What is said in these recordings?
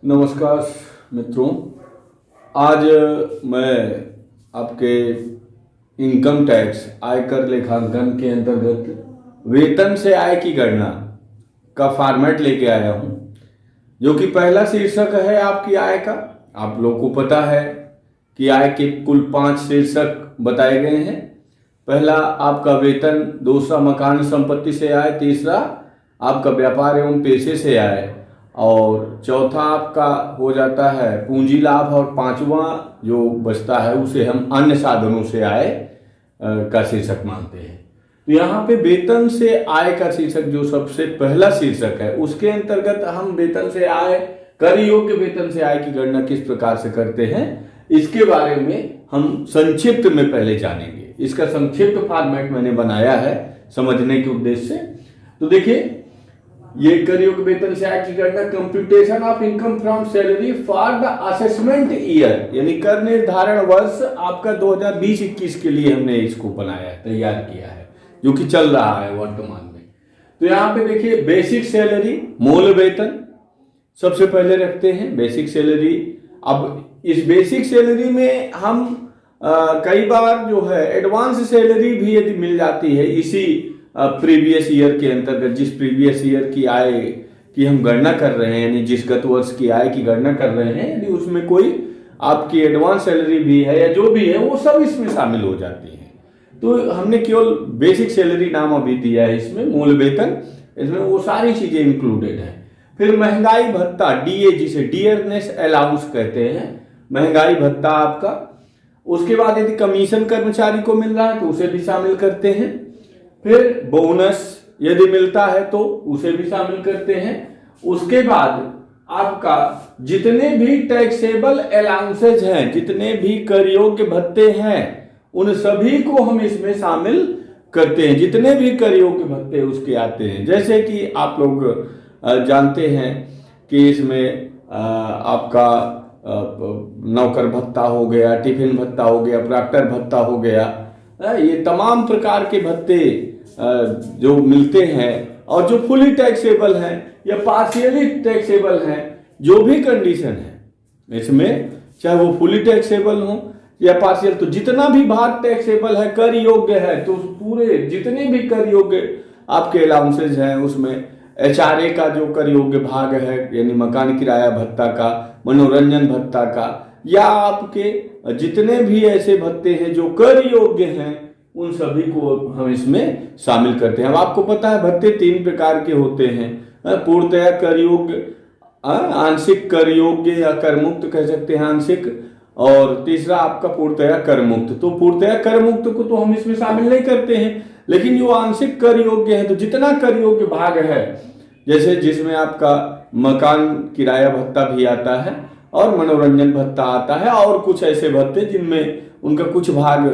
नमस्कार मित्रों। आज मैं आपके इनकम टैक्स आयकर लेखांकन के अंतर्गत वेतन से आय की गणना का फॉर्मेट लेके आया हूं, जो कि पहला शीर्षक है आपकी आय का। आप लोगों को पता है कि आय के कुल 5 शीर्षक बताए गए हैं। पहला आपका वेतन, दूसरा मकान संपत्ति से आय, तीसरा आपका व्यापार एवं पेशे से आय, और चौथा आपका हो जाता है पूंजी लाभ, और पांचवा जो बचता है उसे हम अन्य साधनों से आय का शीर्षक मानते हैं। तो यहाँ पे वेतन से आय का शीर्षक जो सबसे पहला शीर्षक है, उसके अंतर्गत हम वेतन से आय, कर योग्य वेतन से आय की गणना किस प्रकार से करते हैं, इसके बारे में हम संक्षिप्त में पहले जानेंगे। इसका संक्षिप्त फॉर्मेट मैंने बनाया है समझने के उद्देश्य से। तो देखिए, ये कर योग्य वेतन से आय की गणना, computation of income from salary for the assessment year, यानी कर निर्धारण वर्ष आपका 2020-21 के लिए हमने इसको बनाया है, तैयार किया है, जो कि चल रहा है वर्तमान में। तो यहाँ पे देखिए, बेसिक सैलरी, मूल वेतन सबसे पहले रखते हैं, बेसिक सैलरी। अब इस बेसिक सैलरी में हम कई बार जो है एडवांस सैलरी भी यदि मिल जाती है इसी प्रीवियस ईयर के अंतर्गत, जिस प्रीवियस ईयर की आय की हम गणना कर रहे हैं, यानी जिस गत वर्ष की आय की गणना कर रहे हैं, यदि उसमें कोई आपकी एडवांस सैलरी भी है या जो भी है, वो सब इसमें शामिल हो जाती है। तो हमने केवल बेसिक सैलरी नाम अभी दिया है इसमें, मूल वेतन, इसमें वो सारी चीजें इंक्लूडेड है। फिर महंगाई भत्ता, डीए, जिसे डियरनेस अलाउंस कहते हैं, महंगाई भत्ता आपका। उसके बाद यदि कमीशन कर्मचारी को मिल रहा है तो उसे भी शामिल करते हैं। फिर बोनस यदि मिलता है तो उसे भी शामिल करते हैं। उसके बाद आपका जितने भी टैक्सेबल अलाउंसेज हैं, जितने भी कर योग्य भत्ते हैं, उन सभी को हम इसमें शामिल करते हैं। जितने भी कर योग्य भत्ते उसके आते हैं, जैसे कि आप लोग जानते हैं कि इसमें आपका नौकर भत्ता हो गया, टिफिन भत्ता हो गया, प्रॉक्टर भत्ता हो गया, ये तमाम प्रकार के भत्ते जो मिलते हैं, और जो फुली टैक्सेबल हैं या पार्शियली टैक्सेबल हैं, जो भी कंडीशन है इसमें, चाहे वो फुली टैक्सेबल हो या पार्शियल, तो जितना भी भाग टैक्सेबल है, कर योग्य है, तो पूरे जितने भी कर योग्य आपके अलाउंसेज हैं, उसमें एचआरए का जो कर योग्य भाग है, यानी मकान किराया भत्ता का, मनोरंजन भत्ता का, या आपके जितने भी ऐसे भत्ते हैं जो कर योग्य हैं, उन सभी को हम इसमें शामिल करते हैं। अब आपको पता है भत्ते 3 प्रकार के होते हैं, पूर्णतया कर योग्य, आंशिक कर योग्य या कर मुक्त कह सकते हैं आंशिक, और तीसरा आपका पूर्णतया कर मुक्त। तो पूर्णतया कर मुक्त को तो हम इसमें शामिल नहीं करते हैं, लेकिन जो आंशिक कर योग्य है, तो जितना कर योग्य भाग है, जैसे जिसमें आपका मकान किराया भत्ता भी आता है और मनोरंजन भत्ता आता है, और कुछ ऐसे भत्ते जिनमें उनका कुछ भाग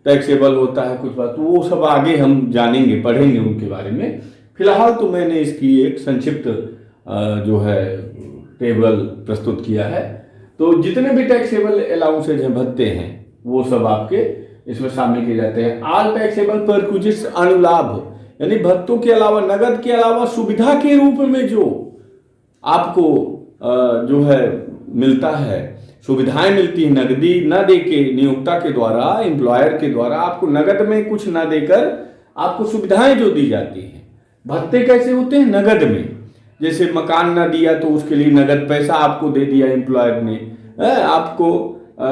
टैक्सेबल होता है, कुछ बात, तो वो सब आगे हम जानेंगे, पढ़ेंगे उनके बारे में। फिलहाल तो मैंने इसकी एक संक्षिप्त जो है टेबल प्रस्तुत किया है। तो जितने भी टैक्सेबल अलाउंसेज हैं, भत्ते हैं, वो सब आपके इसमें शामिल किए जाते हैं। ऑल टैक्सेबल परक्विजिट्स, अनुलाभ, यानी भत्तों के अलावा, नगद के अलावा सुविधा के रूप में जो आपको जो है मिलता है, सुविधाएं मिलती है, नगदी न देके नियोक्ता के द्वारा, एम्प्लॉयर के द्वारा आपको नगद में कुछ न देकर आपको सुविधाएं जो दी जाती हैं। भत्ते कैसे होते हैं? नगद में। जैसे मकान न दिया तो उसके लिए नगद पैसा आपको दे दिया एम्प्लॉयर ने, आपको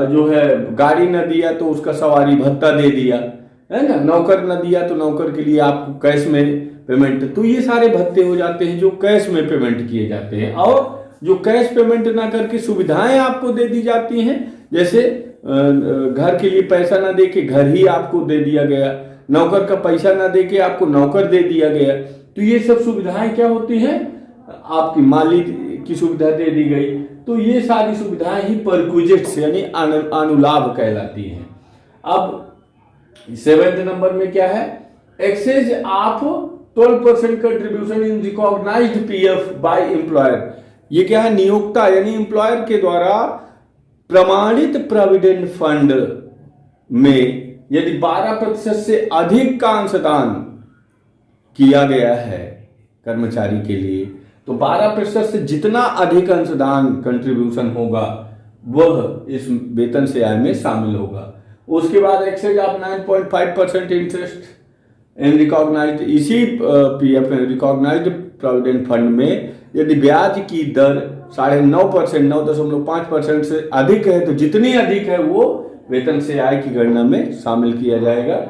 जो है गाड़ी न दिया तो उसका सवारी भत्ता दे दिया, है ना, नौकर न दिया तो नौकर के लिए आपको कैश में पेमेंट। तो ये सारे भत्ते हो जाते हैं जो कैश में पेमेंट किए जाते हैं। और जो कैश पेमेंट ना करके सुविधाएं आपको दे दी जाती हैं, जैसे घर के लिए पैसा ना देके घर ही आपको दे दिया गया, नौकर का पैसा ना देके आपको नौकर दे दिया गया। तो ये सब सुविधाएं क्या होती हैं? आपकी मालिक की सुविधा दे दी गई। तो ये सारी सुविधाएं ही परक्विजिट्स यानी अनुलाभ कहलाती हैं। अब 7वें नंबर में क्या है? Excess of 12% contribution in recognized PF by employer. ये क्या है? नियोक्ता यानी एम्प्लॉयर के द्वारा प्रमाणित प्रोविडेंट फंड में यदि 12% से अधिक का अंशदान किया गया है कर्मचारी के लिए, तो 12% से जितना अधिक अंशदान कंट्रीब्यूशन होगा वह इस वेतन से आय में शामिल होगा। उसके बाद excess of 9.5% interest in recognized, इसी पीएफ रिकॉग्नाइज्ड प्रोविडेंट फंड में यदि ब्याज की दर 9.5%, 9.5% से अधिक है तो जितनी अधिक है वो वेतन से आय की गणना में शामिल किया जाएगा।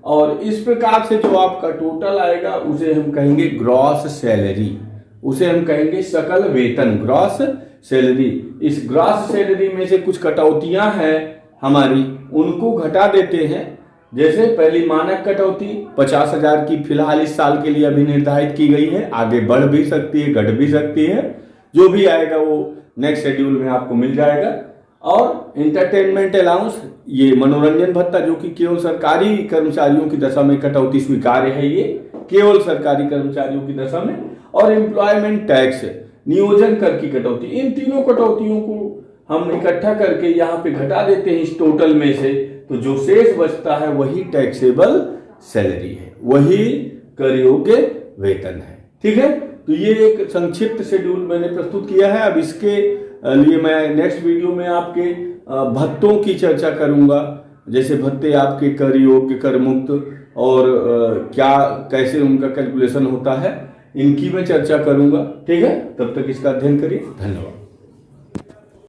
और इस प्रकार से जो आपका टोटल आएगा उसे हम कहेंगे ग्रॉस सैलरी, उसे हम कहेंगे सकल वेतन, ग्रॉस सैलरी। इस ग्रॉस सैलरी में से कुछ कटौतियां हैं हमारी, उनको घटा देते हैं। जैसे पहली मानक कटौती 50,000 की फिलहाल इस साल के लिए अभी निर्धारित की गई है, आगे बढ़ भी सकती है, घट भी सकती है, जो भी आएगा वो नेक्स्ट शेड्यूल में आपको मिल जाएगा। और एंटरटेनमेंट अलाउंस, ये मनोरंजन भत्ता जो कि केवल सरकारी कर्मचारियों की दशा में कटौती स्वीकार्य है, ये केवल सरकारी कर्मचारियों की दशा में। और एम्प्लॉयमेंट टैक्स, नियोजन कर की कटौती, इन तीनों कटौतियों को हम इकट्ठा करके यहाँ पे घटा देते हैं इस टोटल में से, तो जो शेष बचता है वही टैक्सेबल सैलरी है, वही कर योग्य वेतन है। ठीक है, तो ये एक संक्षिप्त शेड्यूल मैंने प्रस्तुत किया है। अब इसके लिए मैं नेक्स्ट वीडियो में आपके भत्तों की चर्चा करूंगा, जैसे भत्ते आपके कर योग्य, कर मुक्त, और क्या कैसे उनका कैलकुलेशन होता है, इनकी मैं चर्चा करूंगा। ठीक है, तब तक इसका अध्ययन करिए। धन्यवाद।